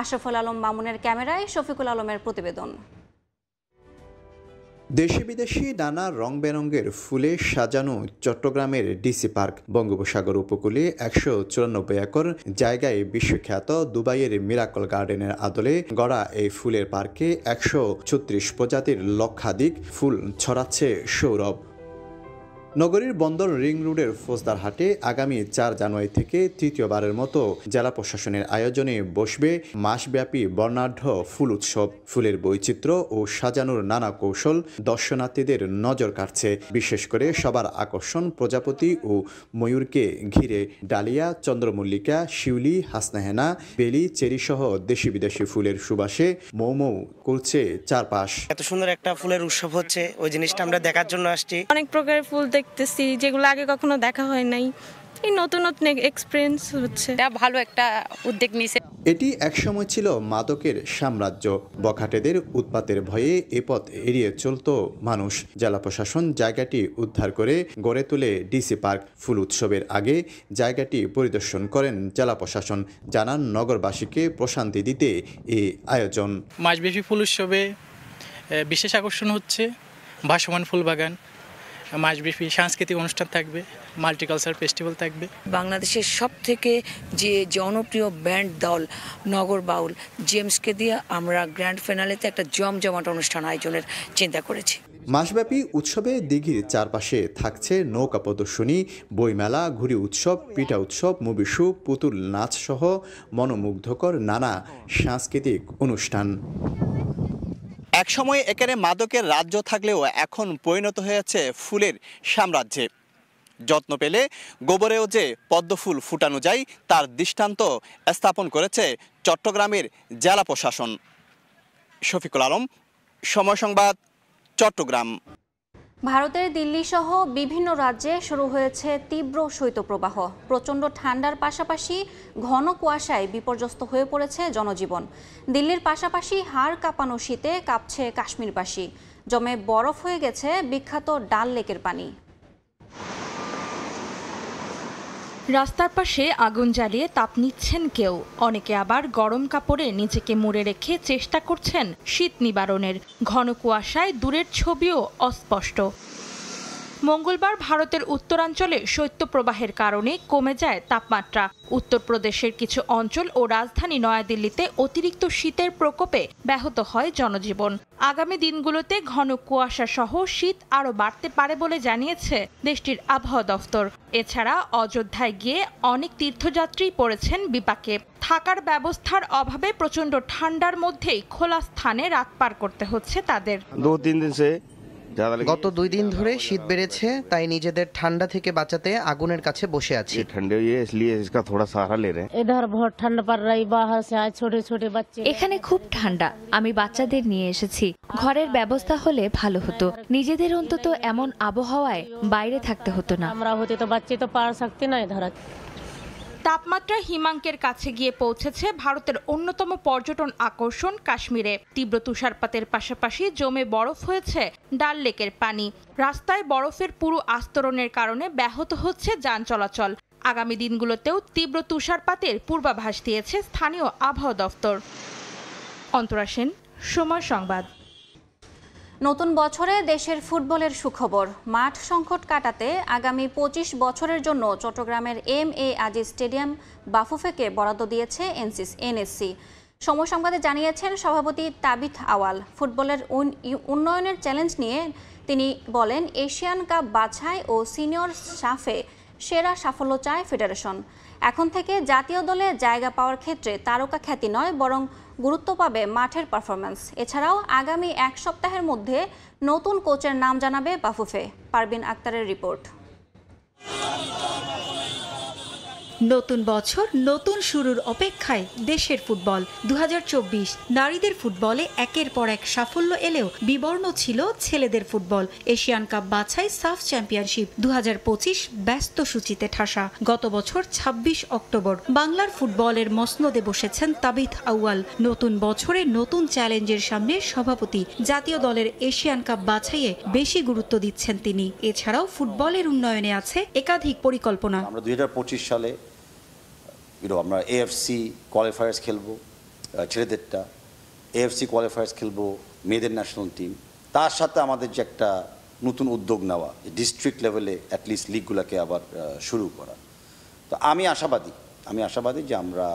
আশরাফুল আলম মামুনের ক্যামেরায় শফিকুল আলমের প্রতিবেদন। দেশি বিদেশি নানা রং বেরঙের ফুলে সাজানো চট্টগ্রামের ডিসি পার্ক বঙ্গোপসাগর উপকূলে 194 একর জায়গায় বিশ্বখ্যাত দুবাইয়ের মিরাকল গার্ডেনের আদলে গড়া এই ফুলের পার্কে 136 প্রজাতির লক্ষাধিক ফুল ছড়াচ্ছে সৌরভ। নগরীর বন্দর রিং রোডের ফৌজদারহাটে আগামী 4 জানুয়ারি থেকে তৃতীয়বারের মতো জেলা প্রশাসনের আয়োজনে বসবে মাসব্যাপী বর্ণাঢ্য ফুল উৎসব। ফুলের বৈচিত্র্য ও সাজানোর নানা কৌশল দর্শনার্থীদের নজর কাড়ছে। বিশেষ করে সবার আকর্ষণ প্রজাপতি ও ময়ূরকে ঘিরে ডালিয়া, চন্দ্রমল্লিকা, শিউলি, হাসনাহেনা, বেলি, চেরি সহ দেশি বিদেশি ফুলের সুবাসে মৌ মৌ করছে চারপাশ। এত সুন্দর একটা ফুলের উৎসব হচ্ছে, ওই জিনিসটা আমরা দেখার জন্য আসছি। অনেক প্রকারের ফুল দেখতেছি যেগুলো আগে কখনো দেখা হয় নাই। এই নতুন নতুন এক্সপেরিয়েন্স হচ্ছে, এটা ভালো একটা উদ্যোগ নিয়েছে। এটি একসময় ছিল মাদকের সাম্রাজ্য। বখাটেদের উৎপাতের ভয়ে এ পথ এড়িয়ে চলত মানুষ। জেলা প্রশাসন জায়গাটি উদ্ধার করে গড়ে তোলে ডিসি পার্ক। ফুল উৎসবের আগে জায়গাটি পরিদর্শন করেন জেলা প্রশাসন। জানান নগরবাসীকে প্রশান্তি দিতে এই আয়োজন। মাসব্যাপী ফুল উৎসবে বিশেষ আকর্ষণ হচ্ছে ভাসমান ফুল বাগান। মাসব্যাপী সাংস্কৃতিক অনুষ্ঠান থাকবে, মাল্টিকালচার ফেস্টিভ্যাল থাকবে। বাংলাদেশের সবথেকে যে জনপ্রিয় ব্যান্ড দল নগর বাউল জেমসকে দিয়ে আমরা গ্র্যান্ড ফিনালেতে একটা জমজমাট অনুষ্ঠান আয়োজনের চিন্তা করেছি। মাসব্যাপী উৎসবে দিঘির চারপাশে থাকছে নৌকা প্রদর্শনী, বইমেলা, ঘুড়ি উৎসব, পিঠা উৎসব, মুভি শো, পুতুল নাচ সহ মনোমুগ্ধকর নানা সাংস্কৃতিক অনুষ্ঠান। একসময় এখানে মাদকের রাজ্য থাকলেও এখন পরিণত হয়েছে ফুলের সাম্রাজ্যে। যত্ন পেলে গোবরেও যে পদ্মফুল ফুটানো যায় তার দৃষ্টান্ত স্থাপন করেছে চট্টগ্রামের জেলা প্রশাসন। শফিকুল আলম, সময় সংবাদ, চট্টগ্রাম। ভারতের দিল্লি সহ বিভিন্ন রাজ্যে শুরু হয়েছে তীব্র শৈত্যপ্রবাহ। প্রচণ্ড ঠান্ডার পাশাপাশি ঘন কুয়াশায় বিপর্যস্ত হয়ে পড়েছে জনজীবন। দিল্লির পাশাপাশি হাড় কাঁপানো শীতে কাঁপছে কাশ্মীরবাসী। জমে বরফ হয়ে গেছে বিখ্যাত ডাল লেকের পানি। রাস্তার পাশে আগুন জ্বালিয়ে তাপ নিচ্ছেন কেউ, অনেকে আবার গরম কাপড়ে নিজেকে মুড়ে রেখে চেষ্টা করছেন শীত নিবারণের। ঘন কুয়াশায় দূরের ছবিও অস্পষ্ট। মঙ্গলবার ভারতের উত্তরাঞ্চলে শৈত্যপ্রবাহের কারণে কমে যায় তাপমাত্রা। উত্তরপ্রদেশের কিছু অঞ্চল ও রাজধানী নয়াদিল্লিতে অতিরিক্ত শীতের প্রকোপে ব্যাহত হয় জনজীবন। আগামী দিনগুলোতে ঘন কুয়াশা সহ শীত আরও বাড়তে পারে বলে জানিয়েছে দেশটির আবহাওয়া দফতর। এছাড়া অযোধ্যায় গিয়ে অনেক তীর্থযাত্রী পড়েছেন বিপাকে। থাকার ব্যবস্থার অভাবে প্রচণ্ড ঠান্ডার মধ্যেই খোলা স্থানে রাত পার করতে হচ্ছে তাদের। গত 2 দিন ধরে শীত বেড়েছে, তাই নিজেদের ঠান্ডা থেকে বাঁচাতে আগুনের কাছে বসে আছি। এখানে খুব ঠান্ডা, আমি বাচ্চাদের নিয়ে এসেছি। ঘরের ব্যবস্থা হলে ভালো হতো, নিজেদের অন্তত এমন আবহাওয়ায় বাইরে থাকতে হতো না। আমরা হতে তো বাচ্চা তো পার থাকতে নাই ধরা। তাপমাত্রা হিমাঙ্কের কাছে গিয়ে পৌঁছেছে ভারতের অন্যতম পর্যটন আকর্ষণ কাশ্মীরে। তীব্র তুষারপাতের পাশাপাশি জমে বরফ হয়েছে ডাল লেকের পানি। রাস্তায় বরফের পুরো আস্তরণের কারণে ব্যাহত হচ্ছে যান চলাচল। আগামী দিনগুলোতেও তীব্র তুষারপাতের পূর্বাভাস দিয়েছে স্থানীয় আবহাওয়া দফতর। অন্তরা সেন, সময় সংবাদ। নতুন বছরে দেশের ফুটবলের সুখবর। মাঠ সংকট কাটাতে আগামী 25 বছরের জন্য চট্টগ্রামের MA আজিজ স্টেডিয়াম বাফুফেকে বরাদ্দ দিয়েছে এনএসসি। সময় সংবাদে জানিয়েছেন সভাপতি তাবিথ আওয়াল। ফুটবলের উন্নয়নের চ্যালেঞ্জ নিয়ে তিনি বলেন, এশিয়ান কাপ বাছাই ও সিনিয়র সাফে সেরা সাফল্য চায় ফেডারেশন। এখন থেকে জাতীয় দলে জায়গা পাওয়ার ক্ষেত্রে তারকা খ্যাতি নয়, বরং গুরুত্ব পাবে মাঠের পারফরম্যান্স। এছাড়াও আগামী 1 সপ্তাহের মধ্যে নতুন কোচের নাম জানাবে বাফুফে। পারবিন আক্তারের রিপোর্ট। নতুন বছর, নতুন শুরুর অপেক্ষায় দেশের ফুটবল। 2024 নারীদের ফুটবলে একের পর এক সাফল্য এলেও বিবর্ণ ছিল ছেলেদের ফুটবল। এশিয়ান কাপ বাছাই, সাফ চ্যাম্পিয়নশিপ 2025 ব্যস্ত সূচিতে ঠাসা। গত বছর 26 অক্টোবর বাংলার ফুটবলের মসনদে বসেছেন তাবিথ আউয়াল। নতুন বছরে নতুন চ্যালেঞ্জের সামনে সভাপতি। জাতীয় দলের এশিয়ান কাপ বাছাইয়ে বেশি গুরুত্ব দিচ্ছেন তিনি। এছাড়াও ফুটবলের উন্নয়নে আছে একাধিক পরিকল্পনা। আমরা 2025 সালে আমরা AFC কোয়ালিফায়ার্স খেলবো ছেলেদেরটা, AFC কোয়ালিফায়ার্স খেলবো মেয়েদের ন্যাশনাল টিম। তার সাথে আমাদের যে একটা নতুন উদ্যোগ নেওয়া, ডিস্ট্রিক্ট লেভেলে অ্যাটলিস্ট লিগগুলোকে আবার শুরু করা। তো আমি আশাবাদী যে আমরা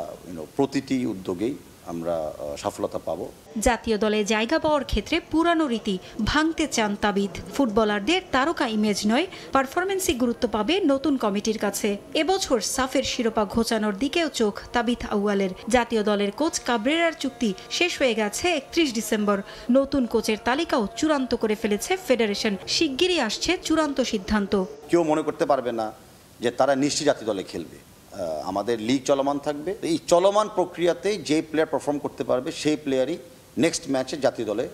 প্রতিটি উদ্যোগেই আমরা সফলতা পাবো। জাতীয় দলে জায়গা পাওয়ার ক্ষেত্রে পুরানো রীতি ভাঙতে চান তাবিথ। ফুটবলারদের তারকা ইমেজ নয়, পারফরমেন্সই গুরুত্ব পাবে নতুন কমিটির কাছে। এবছর সাফের শিরোপা ঘোচানোর দিকেও চোখ তাবিথ আউয়ালের। জাতীয় দলের কোচ কাবরেরার চুক্তি শেষ হয়ে গেছে 31 ডিসেম্বর। নতুন কোচের তালিকাও চূড়ান্ত করে ফেলেছে ফেডারেশন। শিগগিরই আসছে চূড়ান্ত সিদ্ধান্ত। কেউ মনে করতে পারবে না যে তারা নিশ্চয়ই জাতীয় দলে খেলবে। আমাদের লিগ চলমান থাকবে। এই চলমান প্রক্রিয়াতে যে প্লেয়ার পারফর্ম করতে পারবে সেই প্লেয়ারই নেক্সট ম্যাচে জাতীয় দলে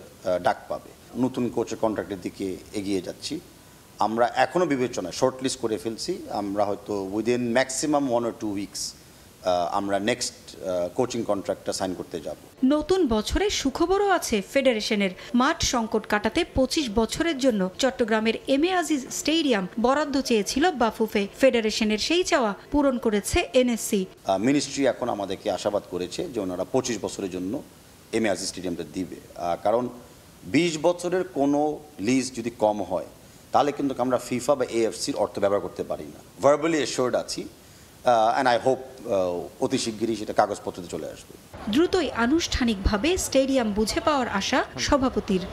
ডাক পাবে। নতুন কোচের কন্ট্রাক্টের দিকে এগিয়ে যাচ্ছি। আমরা এখনও বিবেচনায় শর্টলিস্ট করে ফেলছি। আমরা হয়তো উইদিন ম্যাক্সিমাম 1 or 2 উইকস আমরা নেক্সট কোচিং কন্ট্রাক্টটা সাইন করতে যাব। নতুন বছরে সুখবরও আছে ফেডারেশনের। মাঠ সংকট কাটাতে 25 বছরের জন্য চট্টগ্রামের MA আজিজ স্টেডিয়াম বরাদ্দ চেয়েছিল বাফুফে। ফেডারেশনের সেই চাওয়া পূরণ করেছে এনএসসি। মিনিস্ট্রি এখন আমাদেরকে আশাবাদ করেছে যে ওনারা 25 বছরের জন্য MA আজিজ স্টেডিয়ামটা দিবে। কারণ 20 বছরের কোনো লিজ যদি কম হয় তাহলে কিন্তু আমরা ফিফা বা AFCর অর্থ ব্যবহার করতে পারি না। ভার্বালি অ্যাশোর্ড আছি অ্যান্ড আই হোপ অতি শিগগিরই সেটা কাগজপত্রে চলে আসবে। দ্রুতই আনুষ্ঠানিকভাবে স্টেডিয়াম বুঝে পাওয়ার আশা সভাপতির।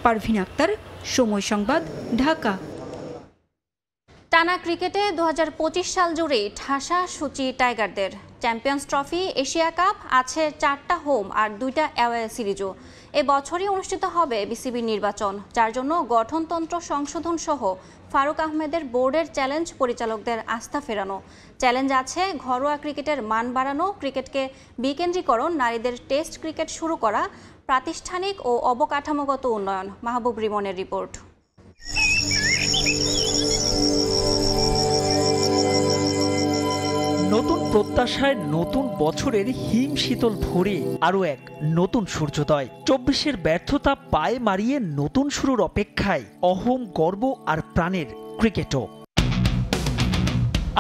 পারভিন আক্তার, সময় সংবাদ, ঢাকা। টানা ক্রিকেটে 2025 সাল জুড়েই ঠাসা সূচি টাইগারদের। চ্যাম্পিয়ন্স ট্রফি, এশিয়া কাপ, আছে 4টা হোম আর 2টা অ্যাওয়ে সিরিজও। এ বছরই অনুষ্ঠিত হবে বিসিবির নির্বাচন, যার জন্য গঠনতন্ত্র সংশোধন সহ ফারুক আহমেদের বোর্ডের চ্যালেঞ্জ পরিচালকদের আস্থা ফেরানো। চ্যালেঞ্জ আছে ঘরোয়া ক্রিকেটের মান বাড়ানো, ক্রিকেটকে বিকেন্দ্রীকরণ, নারীদের টেস্ট ক্রিকেট শুরু করা, প্রাতিষ্ঠানিক ও অবকাঠামোগত উন্নয়ন। মাহবুব রিমনের রিপোর্ট। নতুন প্রত্যাশায় নতুন বছরের হিম শীতল ভোরে আরও এক নতুন সূর্যোদয়। 24-এর ব্যর্থতা পায়ে মারিয়ে নতুন শুরুর অপেক্ষায় অহম, গর্ব আর প্রাণের ক্রিকেটও।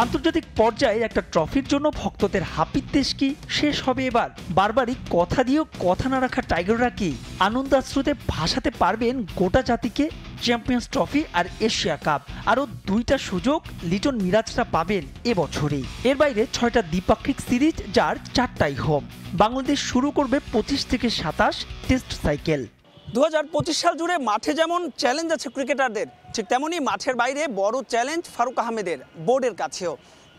আন্তর্জাতিক পর্যায়ে একটা ট্রফির জন্য ভক্তদের হাপিত্তেশ কি শেষ হবে এবার? বারবারই কথা দিয়েও কথা না রাখা টাইগাররা কি আনন্দাশ্রুতে ভাসাতে পারবেন গোটা জাতিকে? চ্যাম্পিয়ন্স ট্রফি আর এশিয়া কাপ, আরও 2টা সুযোগ লিটন মিরাজরা পাবেন এবছরই। এর বাইরে 6টা দ্বিপাক্ষিক সিরিজ, যার 4টাই হোম। বাংলাদেশ শুরু করবে 25 থেকে 27 টেস্ট সাইকেল। 2025 সাল জুড়ে মাঠে যেমন চ্যালেঞ্জ আছে ক্রিকেটারদের, ঠিক তেমনই মাঠের বাইরে বড় চ্যালেঞ্জ ফারুক আহমেদের বোর্ডের কাছেও।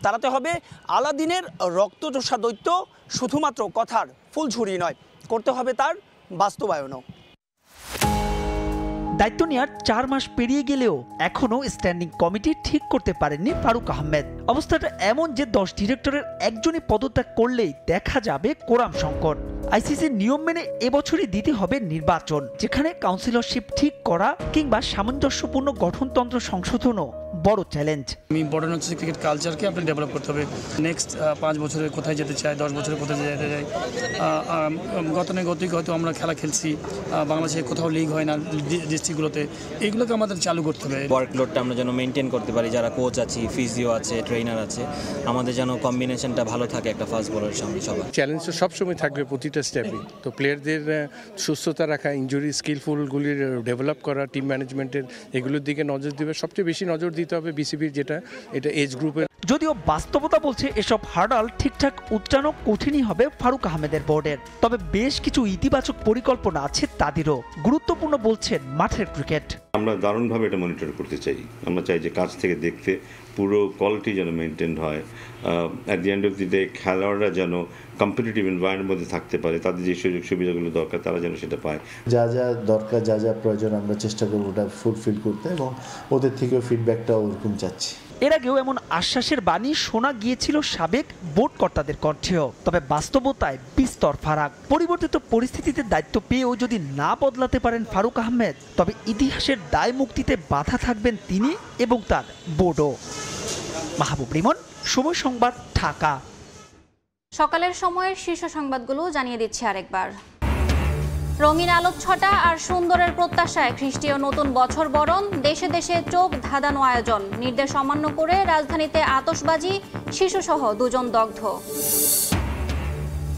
তাড়াতে হবে আলাদিনের রক্তচোষা দৈত্য, শুধুমাত্র কথার ফুলঝুরি নয়, করতে হবে তার বাস্তবায়নও। দায়িত্ব নেওয়ার 4 মাস পেরিয়ে গেলেও এখনও স্ট্যান্ডিং কমিটি ঠিক করতে পারেননি ফারুক আহমেদ। অবস্থাটা এমন যে 10 ডিরেক্টরের একজনই পদত্যাগ করলেই দেখা যাবে কোরাম সংকট। আইসিসির নিয়ম মেনে এবছরই দিতে হবে নির্বাচন, যেখানে কাউন্সিলরশিপ ঠিক করা কিংবা সামঞ্জস্যপূর্ণ গঠনতন্ত্র সংশোধনও বড় চ্যালেঞ্জ। ইম্পর্টেন্ট হচ্ছে ক্রিকেট কালচারকে আপনি ডেভেলপ করতে হবে। নেক্সট 5 বছরে কোথায় যেতে চাই, 10 বছরে কোথায় যেতে চাই। গতানুগতিক হয়তো আমরা খেলা খেলছি, বাংলাদেশে কোথাও লিগ হয় না ডিস্ট্রিক্টগুলোতে, এইগুলোকে আমাদের চালু করতে হবে। ওয়ার্কলোডটা আমরা যেন মেনটেন করতে পারি, যারা কোচ আছি, ফিজিও আছে, ট্রেনার আছে, আমাদের যেন কম্বিনেশনটা ভালো থাকে একটা ফাস্ট বোলারের সঙ্গে। সবার চ্যালেঞ্জ তো সবসময় থাকবে প্রতিটা স্টেপে। তো প্লেয়ারদের সুস্থতা রাখা, ইনজুরি স্কিলফুলগুলির ডেভেলপ করা, টিম ম্যানেজমেন্টের এগুলোর দিকে নজর দেবে। সবচেয়ে বেশি নজর দিতে হবে বিসিবির, এটা এজ গ্রুপের। যদিও বাস্তবতা বলছে এসব হার্ডাল ঠিকঠাক উচ্চারণ কঠিনই হবে ফারুক আহমেদের বোর্ডের। তবে বেশ কিছু ইতিবাচক পরিকল্পনা আছে তাদেরও। গুরুত্বপূর্ণ বলছেন মাঠের ক্রিকেট। আমরা দারুণভাবে এটা মনিটর করতে চাই। আমরা চাই যে কাছ থেকে দেখতে পুরো কোয়ালিটি যেন মেনটেন হয়। At the end of the day খেলোয়াড়রা যেন কম্পিটিটিভ এনভায়রনমেন্টের মধ্যে থাকতে পারে, তাদের যে সুযোগ সুবিধাগুলো দরকার তারা যেন সেটা পায়। যা যা দরকার, যা যা প্রয়োজন আমরা চেষ্টা করবো ওটা ফুলফিল করতে, এবং ওদের থেকেও ফিডব্যাকটাও ওরকম চাচ্ছি। এর আগেও এমন আশ্বাসের বাণী শোনা গিয়েছিল সাবেক বোর্ড কর্তাদের কণ্ঠেও। তবে বাস্তবতায় বিস্তর ফারাক। পরিবর্তিত পরিস্থিতিতে দায়িত্ব পেয়েও যদি না বদলাতে পারেন ফারুক আহমেদ, তবে ইতিহাসের দায় মুক্তিতে বাধা থাকবেন তিনি এবং তার বোর্ডও। মাহবুব রিমন, সময় সংবাদ, ঢাকা। সকালের সময়ের শীর্ষ সংবাদগুলো জানিয়ে দিচ্ছি আরেকবার। রঙিন আলোকছটা আর সুন্দরের প্রত্যাশায় খ্রিস্টীয় নতুন বছর বরণ, দেশে দেশে চোখ ধাঁধানো আয়োজন। নির্দেশ অমান্য করে রাজধানীতে আতশবাজি, শিশুসহ 2 জন দগ্ধ।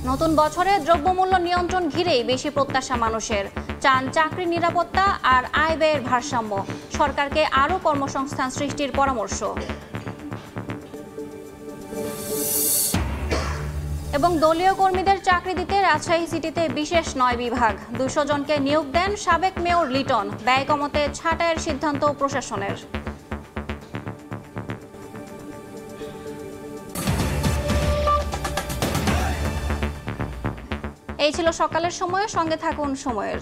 নতুন বছরে দ্রব্যমূল্য নিয়ন্ত্রণ ঘিরেই বেশি প্রত্যাশা মানুষের। চান চাকরির নিরাপত্তা আর আয় ব্যয়ের ভারসাম্য। সরকারকে আরও কর্মসংস্থান সৃষ্টির পরামর্শ। এবং দলীয় কর্মীদের চাকরি দিতে রাজশাহী সিটিতে বিশেষ 9 বিভাগ, 200 জনকে নিয়োগ দেন সাবেক মেয়র লিটন। ব্যয় কমাতে ছাঁটাইয়ের সিদ্ধান্ত প্রশাসনের। এই ছিল সকালের সময়। সঙ্গে থাকুন সময়ের।